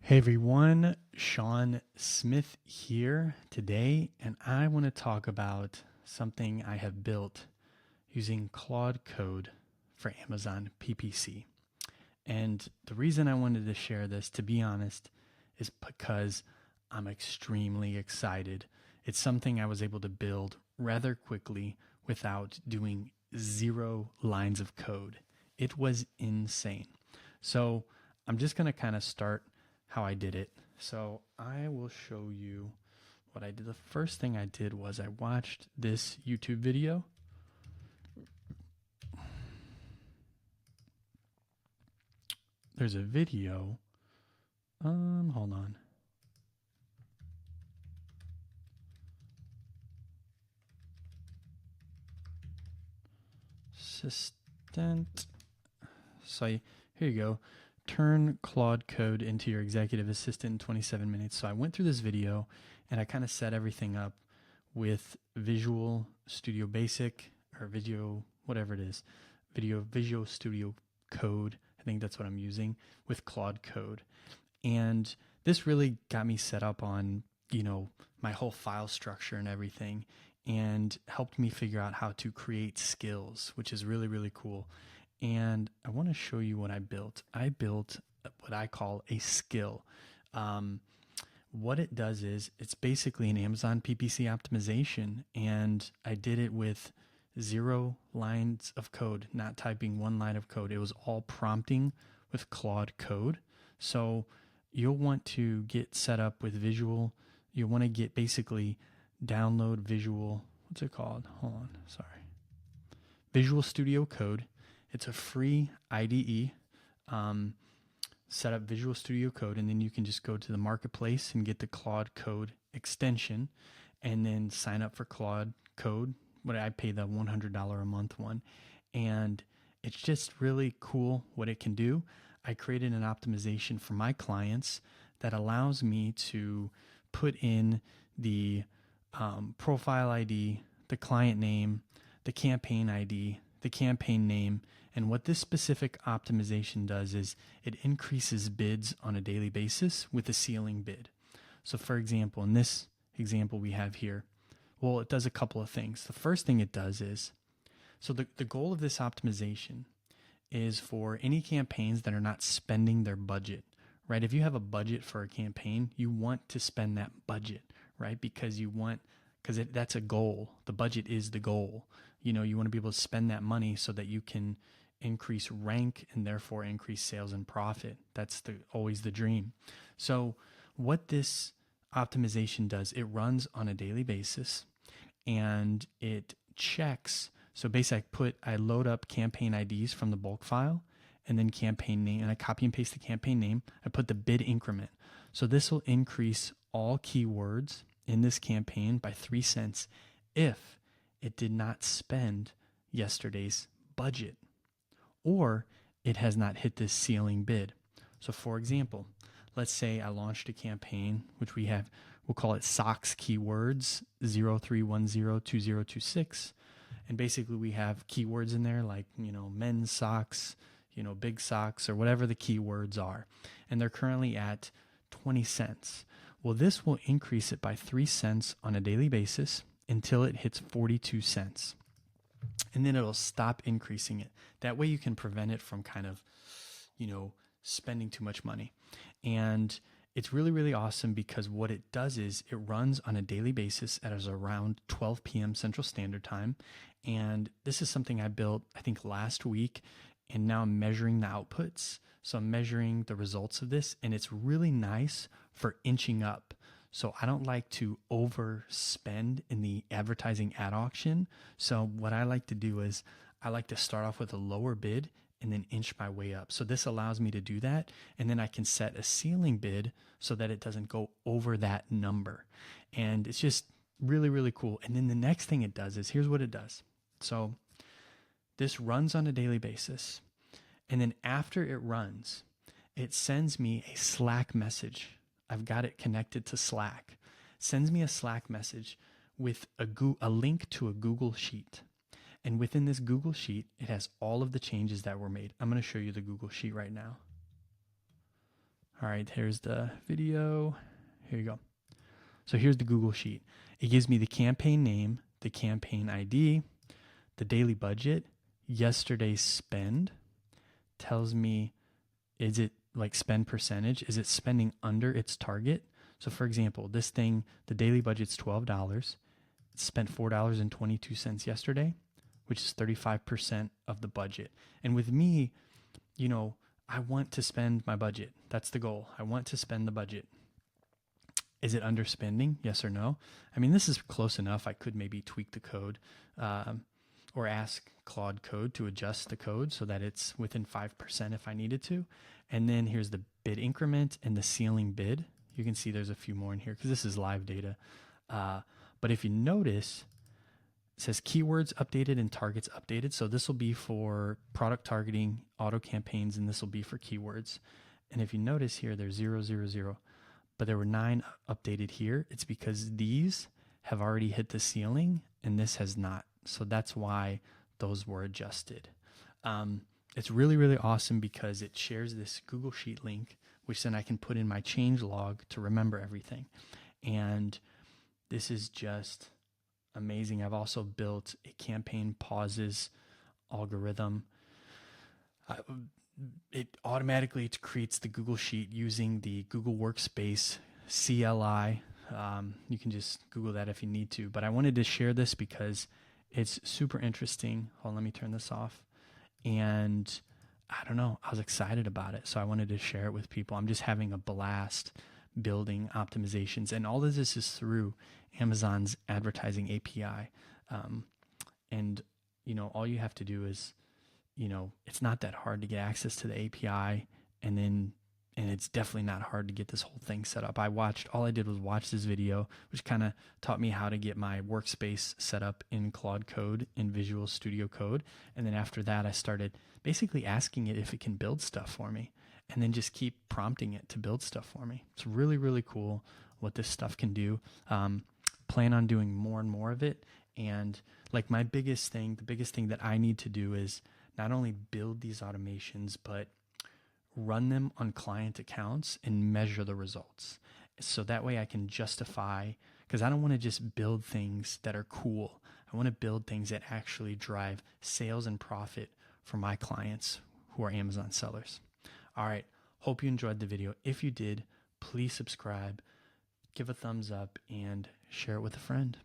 Hey everyone, Sean Smith here today, and I want to talk about something I have built using Claude Code for Amazon PPC. And the reason I wanted to share this, to be honest, is because I'm extremely excited. It's something I was able to build rather quickly without doing 0 lines of code. It was insane. So I'm just going to kind of start how I did it. So I will show you what I did. The first thing I did was I watched this YouTube video. There's a video. Hold on. Assistant. So here you go. Turn Claude Code into your executive assistant in 27 minutes. So I went through this video and I kind of set everything up with Visual Studio Basic or Video, whatever it is, Visual Studio Code. I think that's what I'm using with Claude Code. And this really got me set up on, my whole file structure and everything, and helped me figure out how to create skills, which is really, really cool. And I want to show you what I built. I built what I call a skill. What it does is it's basically an Amazon PPC optimization, and I did it with 0 lines of code, not typing 1 line of code. It was all prompting with Claude Code. So you'll want to get set up with Visual. You'll want to get basically download Visual. What's it called? Hold on. Sorry. Visual Studio Code. It's a free IDE. Set up Visual Studio Code, and then you can just go to the marketplace and get the Claude Code extension, and then sign up for Claude Code. What I pay the $100 a month one, and it's just really cool what it can do. I created an optimization for my clients that allows me to put in the profile ID, the client name, the campaign ID, the campaign name. And what this specific optimization does is it increases bids on a daily basis with a ceiling bid. So for example, in this example we have here, well, it does a couple of things. The first thing it does is, so the goal of this optimization is for any campaigns that are not spending their budget, right? If you have a budget for a campaign, you want to spend that budget, right? Because that's a goal. The budget is the goal. You want to be able to spend that money so that you can increase rank and therefore increase sales and profit. That's always the dream. So what this optimization does, it runs on a daily basis and it checks. So basically I load up campaign IDs from the bulk file and then campaign name, and I copy and paste the campaign name. I put the bid increment. So this will increase all keywords in this campaign by 3 cents if it did not spend yesterday's budget, or it has not hit this ceiling bid. So for example, let's say I launched a campaign, which we'll call it socks keywords 03102026. And basically we have keywords in there like, men's socks, big socks, or whatever the keywords are. And they're currently at 20 cents. Well, this will increase it by 3 cents on a daily basis until it hits 42 cents. And then it'll stop increasing it. That way you can prevent it from kind of, spending too much money. And it's really, really awesome because what it does is it runs on a daily basis at around 12 p.m. Central Standard Time. And this is something I built, I think, last week. And now I'm measuring the outputs. So I'm measuring the results of this. And it's really nice for inching up. So I don't like to overspend in the advertising ad auction. So what I like to do is I like to start off with a lower bid and then inch my way up. So this allows me to do that. And then I can set a ceiling bid so that it doesn't go over that number. And it's just really, really cool. And then the next thing it does is, here's what it does. So this runs on a daily basis. And then after it runs, it sends me a Slack message. I've got it connected to Slack. Sends me a Slack message with a link to a Google Sheet. And within this Google Sheet, it has all of the changes that were made. I'm going to show you the Google Sheet right now. All right, here's the video. Here you go. So here's the Google Sheet. It gives me the campaign name, the campaign ID, the daily budget, yesterday's spend, tells me, is it like spend percentage? Is it spending under its target? So for example, this thing, the daily budget's $12. It spent $4.22 yesterday, which is 35% of the budget. And with me, I want to spend my budget. That's the goal. I want to spend the budget. Is it underspending? Yes or no? I mean, this is close enough. I could maybe tweak the code or ask Claude Code to adjust the code so that it's within 5% if I needed to. And then here's the bid increment and the ceiling bid. You can see there's a few more in here because this is live data. But if you notice, it says keywords updated and targets updated. So this will be for product targeting, auto campaigns, and this will be for keywords. And if you notice here, there's 0, 0, 0. But there were 9 updated here. It's because these have already hit the ceiling and this has not. So that's why those were adjusted. It's really, really awesome because it shares this Google Sheet link, which then I can put in my change log to remember everything. And this is just amazing. I've also built a campaign pauses algorithm. It automatically creates the Google Sheet using the Google Workspace CLI. You can just Google that if you need to, but I wanted to share this because it's super interesting. Hold on, let me turn this off. And I don't know, I was excited about it. So I wanted to share it with people. I'm just having a blast building optimizations. And all of this is through Amazon's advertising API. And, all you have to do is, it's not that hard to get access to the API, and it's definitely not hard to get this whole thing set up. All I did was watch this video, which kind of taught me how to get my workspace set up in Claude Code, in Visual Studio Code. And then after that, I started basically asking it if it can build stuff for me, and then just keep prompting it to build stuff for me. It's really, really cool what this stuff can do. Plan on doing more and more of it. And like the biggest thing that I need to do is not only build these automations, but run them on client accounts and measure the results. So that way I can justify, because I don't want to just build things that are cool. I want to build things that actually drive sales and profit for my clients who are Amazon sellers. All right. Hope you enjoyed the video. If you did, please subscribe, give a thumbs up, and share it with a friend.